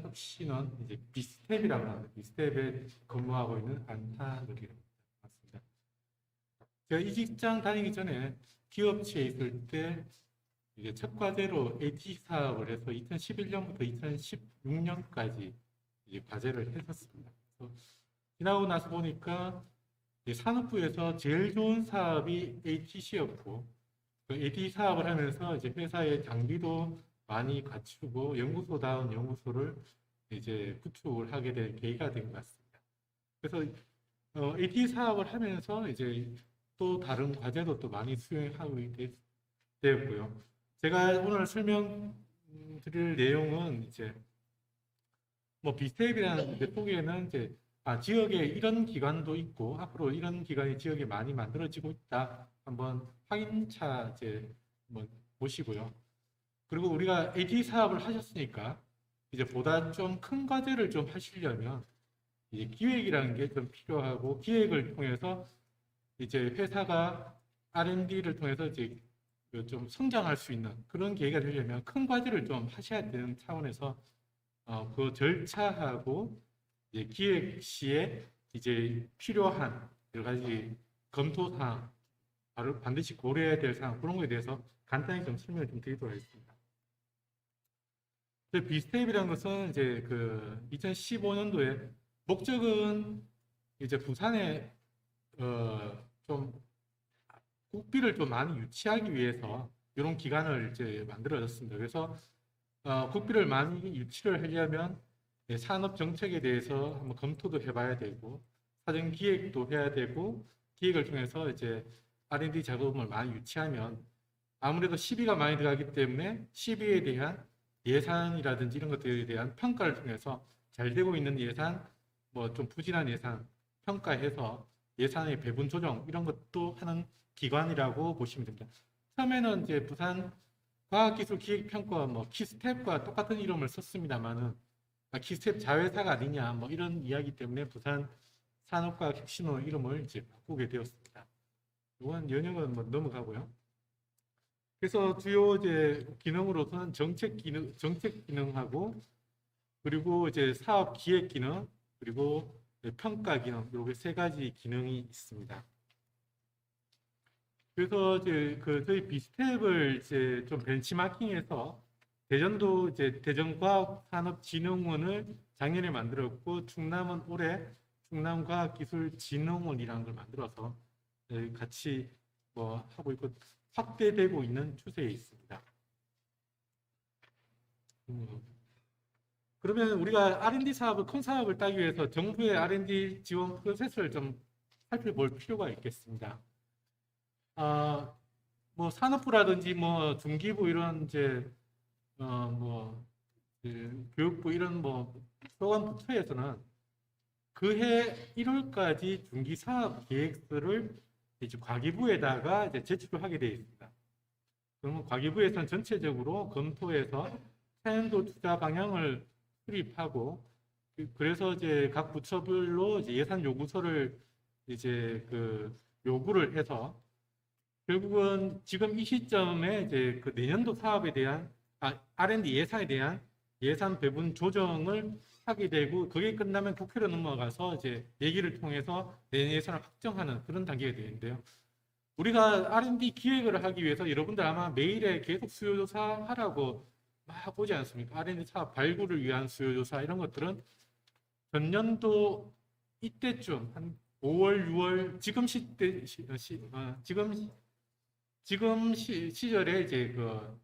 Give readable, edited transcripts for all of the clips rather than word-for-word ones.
혁신원 이제 비스텝이라고 하는 비스텝에 근무하고 있는 안타늘이라고 맞습니다. 제가 이 직장 다니기 전에 기업체에 있을 때 이제 첫 과제로 AT 사업을 해서 2011년부터 2016년까지 이제 과제를 했었습니다. 그래서 지나고 나서 보니까 산업부에서 제일 좋은 사업이 ATC였고, 그 AT 사업을 하면서 이제 회사의 장비도 많이 갖추고 연구소다운 연구소를 이제 구축을 하게 된 계기가 된 것 같습니다. 그래서 AT 사업을 하면서 이제 또 다른 과제도 또 많이 수행하고 되었고요. 제가 오늘 설명드릴 내용은 이제 뭐 비스텝이라는 속에는 이제 지역에 이런 기관도 있고 앞으로 이런 기관이 지역에 많이 만들어지고 있다. 한번 확인차 이제 한번 보시고요. 그리고 우리가 AT 사업을 하셨으니까 이제 보다 좀 큰 과제를 좀 하시려면 이제 기획이라는 게 좀 필요하고 기획을 통해서 이제 회사가 R&D를 통해서 이제 좀 성장할 수 있는 그런 계기가 되려면 큰 과제를 좀 하셔야 되는 차원에서 그 절차하고 이제 기획 시에 이제 필요한 여러 가지 검토 사항, 바로 반드시 고려해야 될 사항 그런 거에 대해서 간단히 좀 설명을 좀 드리도록 하겠습니다. 비스텝이라는 것은 이제 그 2015년도에 목적은 이제 부산에 좀 국비를 좀 많이 유치하기 위해서 이런 기관을 이제 만들어졌습니다. 그래서 국비를 많이 유치를 하려면 산업 정책에 대해서 한번 검토도 해봐야 되고 사전 기획도 해야 되고 기획을 통해서 이제 R&D 작업을 많이 유치하면 아무래도 시비가 많이 들어가기 때문에 시비에 대한 예산이라든지 이런 것들에 대한 평가를 통해서 잘 되고 있는 예산, 뭐 좀 부진한 예산 평가해서 예산의 배분 조정 이런 것도 하는 기관이라고 보시면 됩니다. 처음에는 이제 부산 과학기술기획평가 뭐 키스텝과 똑같은 이름을 썼습니다만은 키스텝 자회사가 아니냐 뭐 이런 이야기 때문에 부산 산업과학혁신원 이름을 이제 바꾸게 되었습니다. 이건 연역은 뭐 넘어가고요. 그래서 주요 이제 기능으로서는 정책 기능하고 그리고 이제 사업 기획 기능 그리고 평가 기능 이렇게 세 가지 기능이 있습니다. 그래서 이제 그 저희 비스텝을 이제 좀 벤치마킹해서 대전도 이제 대전과학산업진흥원을 작년에 만들었고 충남은 올해 충남과학기술진흥원이라는 걸 만들어서 같이 뭐 하고 있고 확대되고 있는 추세에 있습니다. 그러면 우리가 R&D 사업을 큰 사업을 따기 위해서 정부의 R&D 지원 프로세스를 좀 살펴볼 필요가 있겠습니다. 뭐 산업부라든지 뭐 중기부 이런 이제 뭐 교육부 이런 뭐 소관 부처에서는 그해 1월까지 중기 사업 계획서를 이제 과기부에다가 이제 제출을 하게 되어 있습니다. 그러면 과기부에서는 전체적으로 검토해서 차년도 투자 방향을 수립하고 그래서 이제 각 부처별로 이제 예산 요구서를 이제 그 요구를 해서 결국은 지금 이 시점에 이제 그 내년도 사업에 대한 R&D 예산에 대한 예산 배분 조정을 하게 되고 그게 끝나면 국회로 넘어가서 이제 얘기를 통해서 내년 예산을 확정하는 그런 단계가 되는데요. 우리가 R&D 기획을 하기 위해서 여러분들 아마 매일에 계속 수요조사 하라고 막 보지 않습니까? R&D 사업 발굴을 위한 수요조사 이런 것들은 전년도 이때쯤 한 5월, 6월 지금 시절에 이제 그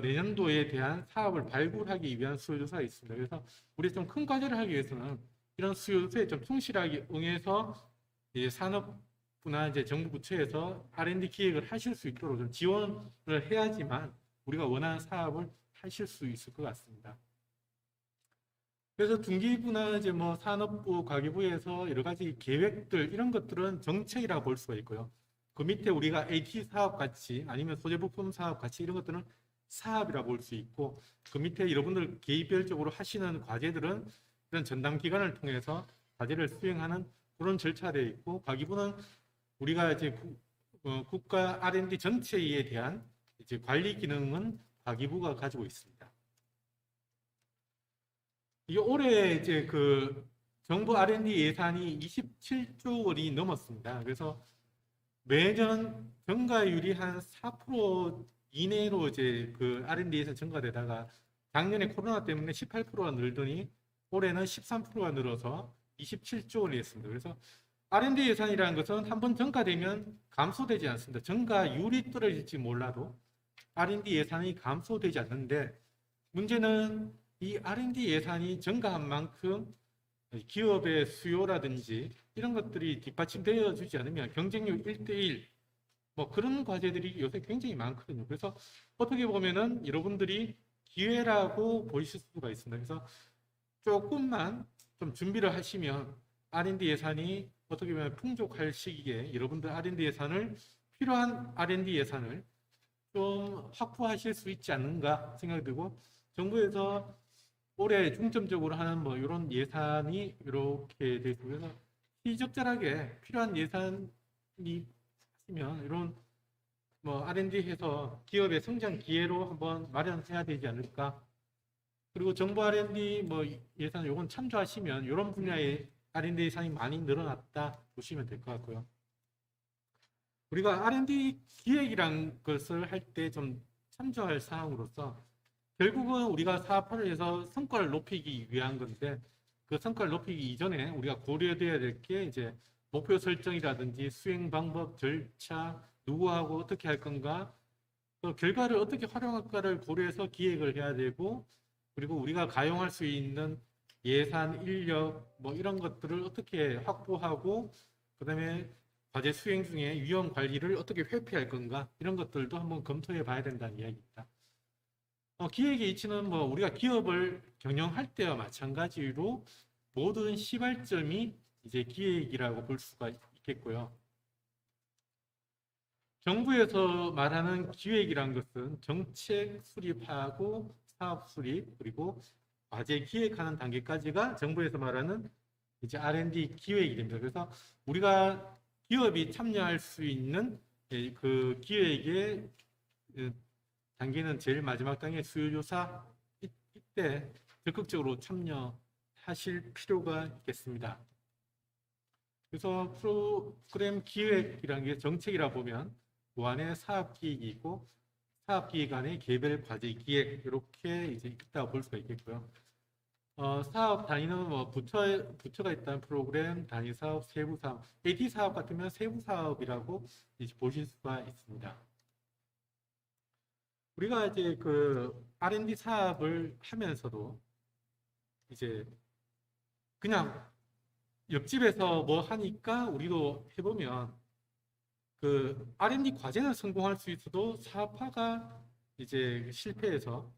내년도에 대한 사업을 발굴하기 위한 수요조사가 있습니다. 그래서 우리 좀 큰 과제를 하기 위해서는 이런 수요조사에 좀 충실하게 응해서 이제 산업부나 이제 정부 부처에서 R&D 기획을 하실 수 있도록 좀 지원을 해야지만 우리가 원하는 사업을 하실 수 있을 것 같습니다. 그래서 중기부나 이제 뭐 산업부, 과기부에서 여러 가지 계획들 이런 것들은 정책이라고 볼 수가 있고요. 그 밑에 우리가 AT 사업 같이 아니면 소재 부품 사업 같이 이런 것들은 사업이라고 볼 수 있고 그 밑에 여러분들 개별적으로 하시는 과제들은 이런 전담 기관을 통해서 과제를 수행하는 그런 절차되어 있고 과기부는 우리가 이제 국가 R&D 전체에 대한 이제 관리 기능은 과기부가 가지고 있습니다. 이 올해 이제 그 정부 R&D 예산이 27조 원이 넘었습니다. 그래서 매년 증가율이 한 4% 이내로 이제 그 R&D 예산 증가되다가 작년에 코로나 때문에 18%가 늘더니 올해는 13%가 늘어서 27조 원이 됐습니다. 그래서 R&D 예산이라는 것은 한번 증가되면 감소되지 않습니다. 증가율이 떨어질지 몰라도 R&D 예산이 감소되지 않는데 문제는 이 R&D 예산이 증가한 만큼 기업의 수요라든지 이런 것들이 뒷받침되어 주지 않으면 경쟁률 1대1 뭐 그런 과제들이 요새 굉장히 많거든요. 그래서 어떻게 보면은 여러분들이 기회라고 보실 수가 있습니다. 그래서 조금만 좀 준비를 하시면 R&D 예산이 어떻게 보면 풍족할 시기에 여러분들 R&D 예산을 필요한 R&D 예산을 좀 확보하실 수 있지 않는가 생각이 들고 정부에서 올해 중점적으로 하는 뭐 이런 예산이 이렇게 되어 있고 그래서 시적절하게 필요한 예산이 있으면 이런 뭐 R&D 해서 기업의 성장 기회로 한번 마련해야 되지 않을까. 그리고 정부 R&D 뭐 예산 요건 참조하시면 이런 분야의 R&D 예산이 많이 늘어났다 보시면 될 것 같고요. 우리가 R&D 기획이란 것을 할 때 좀 참조할 사항으로서 결국은 우리가 사업화를 해서 성과를 높이기 위한 건데 그 성과를 높이기 이전에 우리가 고려돼야 될 게 이제 목표 설정이라든지 수행 방법, 절차, 누구하고 어떻게 할 건가, 또 결과를 어떻게 활용할까를 고려해서 기획을 해야 되고 그리고 우리가 가용할 수 있는 예산, 인력 뭐 이런 것들을 어떻게 확보하고 그다음에 과제 수행 중에 위험 관리를 어떻게 회피할 건가 이런 것들도 한번 검토해 봐야 된다는 이야기입니다. 기획의 이치는 뭐 우리가 기업을 경영할 때와 마찬가지로 모든 시발점이 이제 기획이라고 볼 수가 있겠고요. 정부에서 말하는 기획이란 것은 정책 수립하고 사업 수립 그리고 과제 기획하는 단계까지가 정부에서 말하는 이제 R&D 기획이 됩니다. 그래서 우리가 기업이 참여할 수 있는 그 기획의 단계는 제일 마지막 단계 수요조사 이때 적극적으로 참여하실 필요가 있겠습니다. 그래서 프로그램 기획이라는 게 정책이라 보면 그 안에 사업 기획이 있고 사업 기획 안에 개별 과제 기획 이렇게 이제 있다고 볼 수가 있겠고요. 사업 단위는 뭐 부처가 있다는 프로그램, 단위 사업, 세부 사업, AT 사업 같으면 세부 사업이라고 이제 보실 수가 있습니다. 우리가 이제 그 R&D 사업을 하면서도 이제 그냥 옆집에서 뭐 하니까 우리도 해보면 그 R&D 과제는 성공할 수 있어도 사업화가 이제 실패해서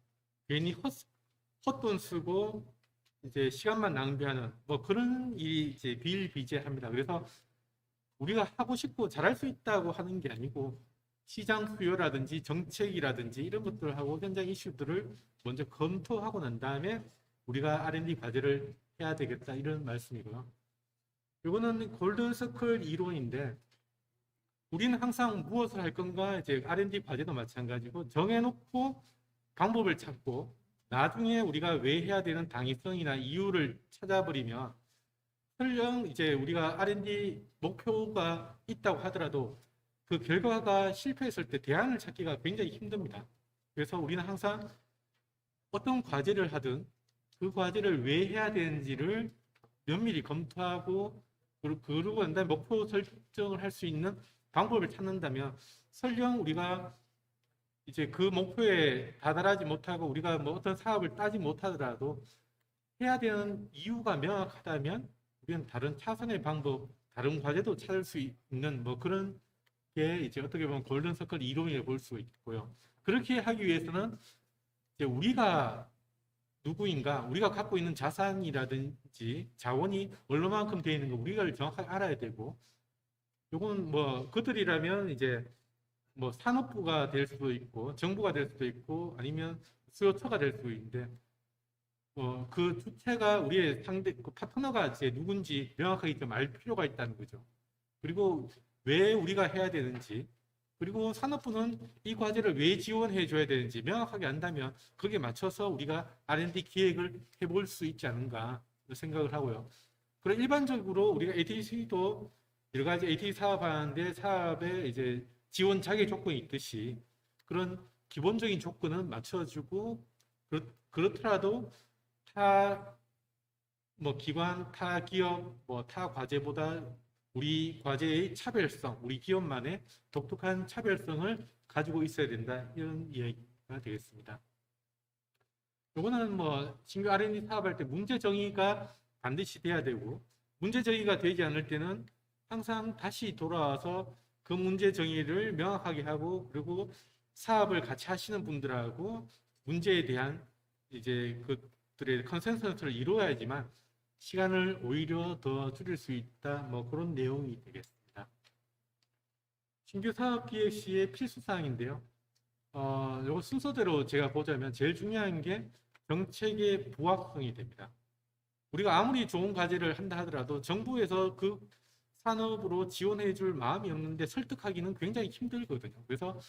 괜히 헛돈 쓰고 이제 시간만 낭비하는 뭐 그런 일이 이제 비일비재합니다. 그래서 우리가 하고 싶고 잘할 수 있다고 하는 게 아니고 시장 수요라든지 정책이라든지 이런 것들하고 현장 이슈들을 먼저 검토하고 난 다음에 우리가 R&D 과제를 해야 되겠다 이런 말씀이고요. 이거는 골든서클 이론인데 우리는 항상 무엇을 할 건가 이제 R&D 과제도 마찬가지고 정해놓고 방법을 찾고 나중에 우리가 왜 해야 되는 당위성이나 이유를 찾아버리면 설령 이제 우리가 R&D 목표가 있다고 하더라도 그 결과가 실패했을 때 대안을 찾기가 굉장히 힘듭니다. 그래서 우리는 항상 어떤 과제를 하든 그 과제를 왜 해야 되는지를 면밀히 검토하고 그러고 난 다음에 목표 설정을 할 수 있는 방법을 찾는다면 설령 우리가 이제 그 목표에 다다르지 못하고 우리가 뭐 어떤 사업을 따지 못하더라도 해야 되는 이유가 명확하다면 우리는 다른 차선의 방법, 다른 과제도 찾을 수 있는 뭐 그런 게 이제 어떻게 보면 골든서클 이론이라고 볼 수 있고요. 그렇게 하기 위해서는 이제 우리가 누구인가, 우리가 갖고 있는 자산이라든지 자원이 얼마만큼 되어 있는 거 우리가 정확하게 알아야 되고, 요건 뭐 그들이라면 이제 뭐 산업부가 될 수도 있고, 정부가 될 수도 있고, 아니면 수요처가 될 수도 있는데, 그 주체가 우리의 상대, 그 파트너가 이제 누군지 명확하게 좀 알 필요가 있다는 거죠. 그리고 왜 우리가 해야 되는지, 그리고 산업부는 이 과제를 왜 지원해 줘야 되는지 명확하게 안다면 거기에 맞춰서 우리가 R&D 기획을 해볼 수 있지 않은가 생각을 하고요. 그리고 일반적으로 우리가 ATC도 여러 가지 AT 사업하는데 사업에 이제 지원 자격 조건이 있듯이 그런 기본적인 조건은 맞춰주고 그렇더라도 타 뭐 기관, 타 기업, 뭐 타 과제보다 우리 과제의 차별성, 우리 기업만의 독특한 차별성을 가지고 있어야 된다. 이런 이야기가 되겠습니다. 요거는 뭐 신규 R&D 사업할 때 문제 정의가 반드시 돼야 되고 문제 정의가 되지 않을 때는 항상 다시 돌아와서 그 문제 정의를 명확하게 하고 그리고 사업을 같이 하시는 분들하고 문제에 대한 이제 그들의 컨센서스를 이루어야지만 시간을 오히려 더 줄일 수 있다. 뭐 그런 내용이 되겠습니다. 신규 사업 기획 시의 필수 사항인데요. 요거 순서대로 제가 보자면 제일 중요한 게 정책의 부합성이 됩니다. 우리가 아무리 좋은 과제를 한다 하더라도 정부에서 그 산업으로 지원해 줄 마음이 없는데 설득하기는 굉장히 힘들거든요. 그래서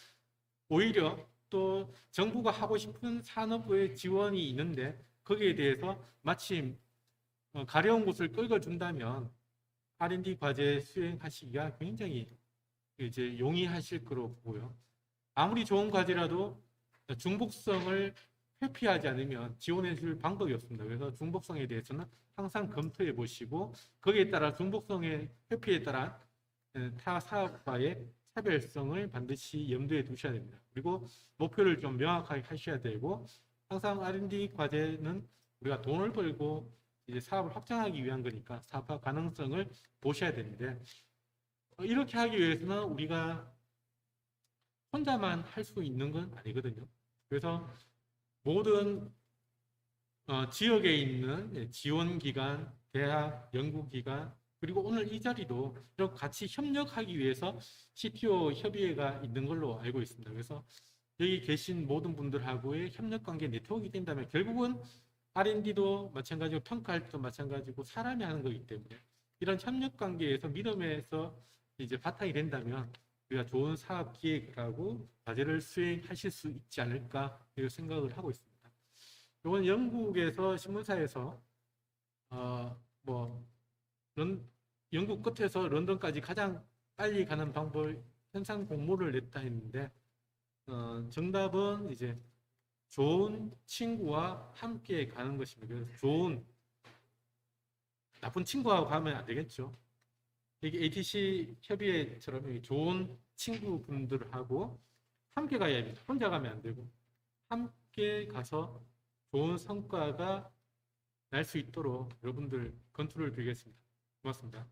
오히려 또 정부가 하고 싶은 산업의 지원이 있는데 거기에 대해서 마침 가려운 곳을 끌어준다면 R&D 과제 수행하시기가 굉장히 이제 용이하실 거로 보고요. 아무리 좋은 과제라도 중복성을 회피하지 않으면 지원해 줄 방법이 없습니다. 그래서 중복성에 대해서는 항상 검토해 보시고 거기에 따라 중복성의 회피에 따라 타 사업과의 차별성을 반드시 염두에 두셔야 됩니다. 그리고 목표를 좀 명확하게 하셔야 되고 항상 R&D 과제는 우리가 돈을 벌고 이제 사업을 확장하기 위한 거니까 사업화 가능성을 보셔야 되는데 이렇게 하기 위해서는 우리가 혼자만 할 수 있는 건 아니거든요. 그래서 모든 지역에 있는 지원기관, 대학, 연구기관 그리고 오늘 이 자리도 이렇게 같이 협력하기 위해서 CTO 협의회가 있는 걸로 알고 있습니다. 그래서 여기 계신 모든 분들하고의 협력관계 네트워크가 된다면 결국은 R&D도 마찬가지고 평가할 때도 마찬가지고 사람이 하는 거기 때문에 이런 협력관계에서 믿음에서 이제 바탕이 된다면 우리가 좋은 사업 기획하고 과제를 수행하실 수 있지 않을까 이런 생각을 하고 있습니다. 이건 영국에서 신문사에서 영국 끝에서 런던까지 가장 빨리 가는 방법을 현상 공모를 냈다 했는데 정답은 이제 좋은 친구와 함께 가는 것입니다. 그래서 나쁜 친구하고 가면 안 되겠죠. 이게 ATC 협의회처럼 좋은 친구분들하고 함께 가야 합니다. 혼자 가면 안 되고 함께 가서 좋은 성과가 날 수 있도록 여러분들 건투를 드리겠습니다. 고맙습니다.